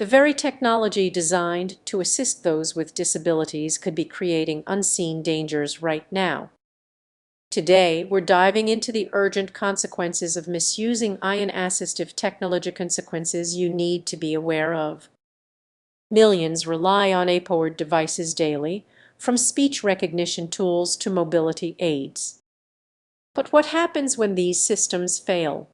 The very technology designed to assist those with disabilities could be creating unseen dangers right now. Today, we're diving into the urgent consequences of misusing assistive technology, consequences you need to be aware of. Millions rely on AI-powered devices daily, from speech recognition tools to mobility aids. But what happens when these systems fail?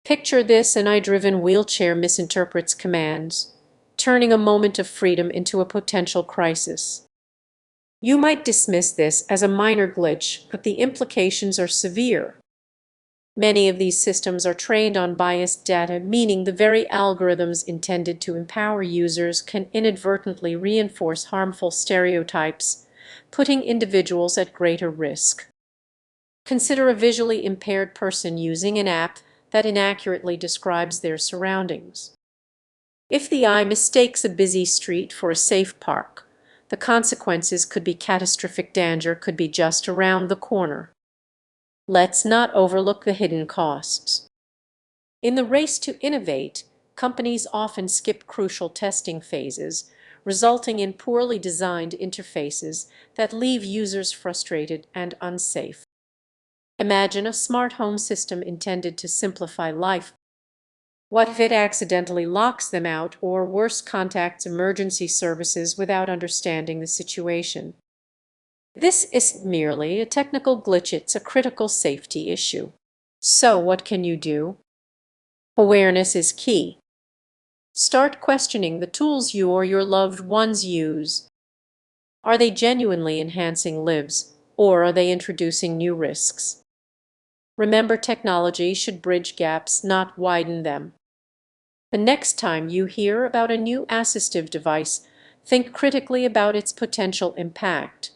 Picture this: an AI-driven wheelchair misinterprets commands, turning a moment of freedom into a potential crisis. You might dismiss this as a minor glitch, but the implications are severe. Many of these systems are trained on biased data, meaning the very algorithms intended to empower users can inadvertently reinforce harmful stereotypes, putting individuals at greater risk. Consider a visually impaired person using an app that inaccurately describes their surroundings. If the eye mistakes a busy street for a safe park, the consequences could be catastrophic. Danger could be just around the corner. Let's not overlook the hidden costs. In the race to innovate, companies often skip crucial testing phases, resulting in poorly designed interfaces that leave users frustrated and unsafe. Imagine a smart home system intended to simplify life. What if it accidentally locks them out, or worse, contacts emergency services without understanding the situation? This isn't merely a technical glitch, it's a critical safety issue. So what can you do? Awareness is key. Start questioning the tools you or your loved ones use. Are they genuinely enhancing lives, or are they introducing new risks? Remember, technology should bridge gaps, not widen them. The next time you hear about a new assistive device, think critically about its potential impact.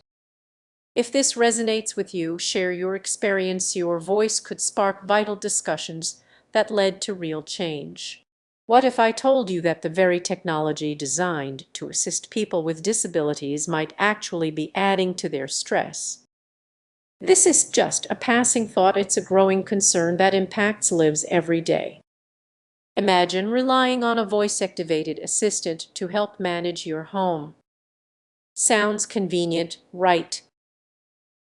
If this resonates with you, share your experience. Your voice could spark vital discussions that led to real change. What if I told you that the very technology designed to assist people with disabilities might actually be adding to their stress? This is just a passing thought, it's a growing concern that impacts lives every day. Imagine relying on a voice-activated assistant to help manage your home. Sounds convenient, right?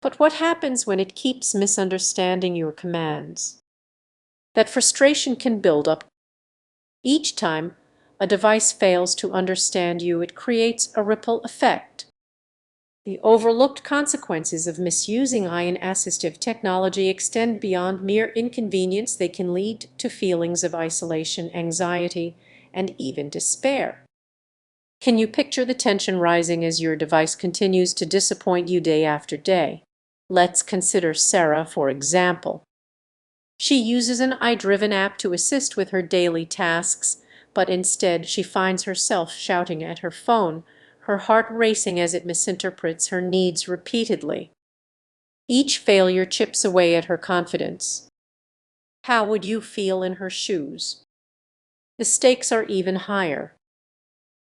But what happens when it keeps misunderstanding your commands? That frustration can build up. Each time a device fails to understand you, it creates a ripple effect. The overlooked consequences of misusing assistive technology extend beyond mere inconvenience. They can lead to feelings of isolation, anxiety, and even despair. Can you picture the tension rising as your device continues to disappoint you day after day? Let's consider Sarah, for example. She uses an AI-driven app to assist with her daily tasks, but instead she finds herself shouting at her phone, her heart racing as it misinterprets her needs repeatedly. Each failure chips away at her confidence. How would you feel in her shoes? The stakes are even higher.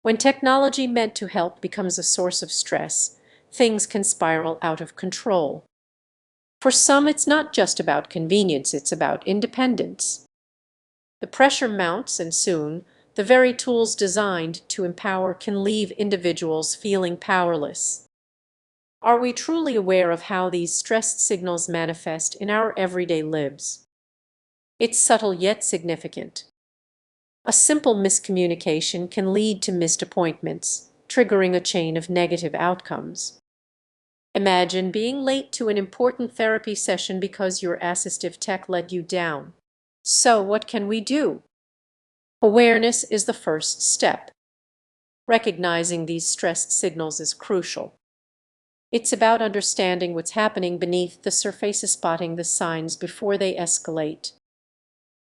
When technology meant to help becomes a source of stress, things can spiral out of control. For some, it's not just about convenience, it's about independence. The pressure mounts, and soon, the very tools designed to empower can leave individuals feeling powerless. Are we truly aware of how these stress signals manifest in our everyday lives? It's subtle yet significant. A simple miscommunication can lead to missed appointments, triggering a chain of negative outcomes. Imagine being late to an important therapy session because your assistive tech let you down. So what can we do? Awareness is the first step. Recognizing these stress signals is crucial. It's about understanding what's happening beneath the surface, spotting the signs before they escalate.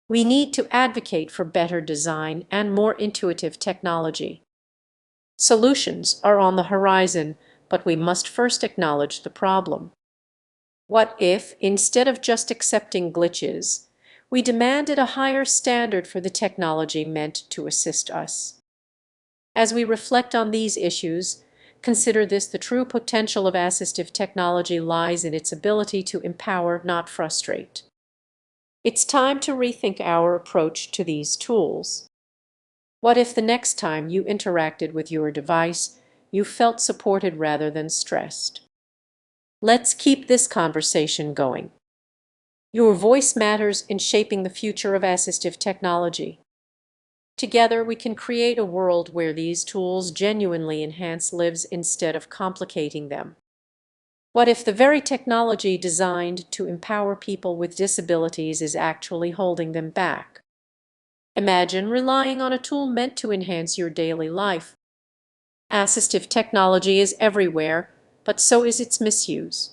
We need to advocate for better design and more intuitive technology. Solutions are on the horizon, but we must first acknowledge the problem. What if, instead of just accepting glitches, we demanded a higher standard for the technology meant to assist us? As we reflect on these issues, consider this: the true potential of assistive technology lies in its ability to empower, not frustrate. It's time to rethink our approach to these tools. What if the next time you interacted with your device, you felt supported rather than stressed? Let's keep this conversation going. Your voice matters in shaping the future of assistive technology. Together, we can create a world where these tools genuinely enhance lives instead of complicating them. What if the very technology designed to empower people with disabilities is actually holding them back? Imagine relying on a tool meant to enhance your daily life. Assistive technology is everywhere, but so is its misuse.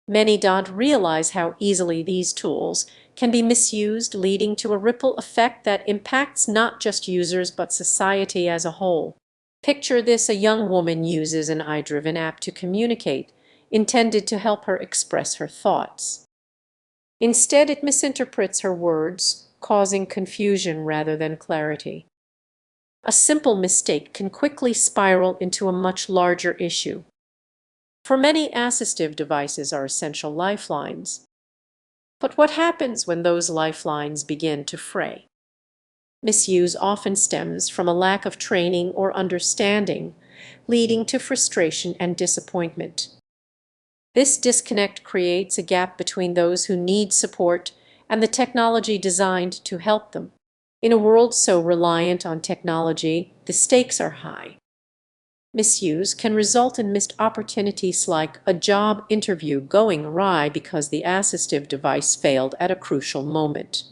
Many don't realize how easily these tools can be misused, leading to a ripple effect that impacts not just users but society as a whole. Picture this: a young woman uses an eye-driven app to communicate, intended to help her express her thoughts. Instead, it misinterprets her words, causing confusion rather than clarity. A simple mistake can quickly spiral into a much larger issue. For many, assistive devices are essential lifelines. But what happens when those lifelines begin to fray? Misuse often stems from a lack of training or understanding, leading to frustration and disappointment. This disconnect creates a gap between those who need support and the technology designed to help them. In a world so reliant on technology, the stakes are high. Misuse can result in missed opportunities like a job interview going awry because the assistive device failed at a crucial moment.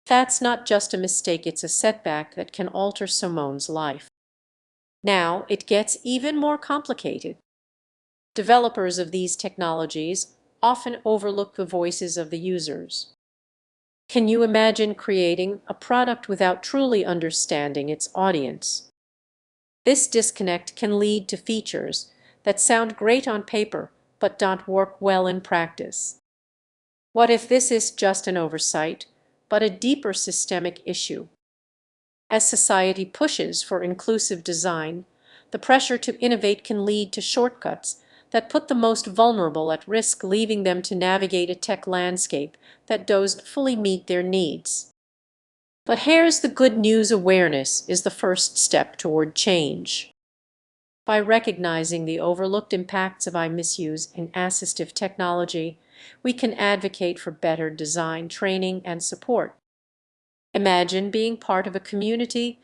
That's not just a mistake, it's a setback that can alter Simone's life. Now it gets even more complicated. Developers of these technologies often overlook the voices of the users. Can you imagine creating a product without truly understanding its audience? This disconnect can lead to features that sound great on paper but don't work well in practice. What if this is just an oversight, but a deeper systemic issue? As society pushes for inclusive design, the pressure to innovate can lead to shortcuts that put the most vulnerable at risk, leaving them to navigate a tech landscape that doesn't fully meet their needs. But here's the good news: awareness is the first step toward change. By recognizing the overlooked impacts of eye misuse in assistive technology, we can advocate for better design, training, and support. Imagine being part of a community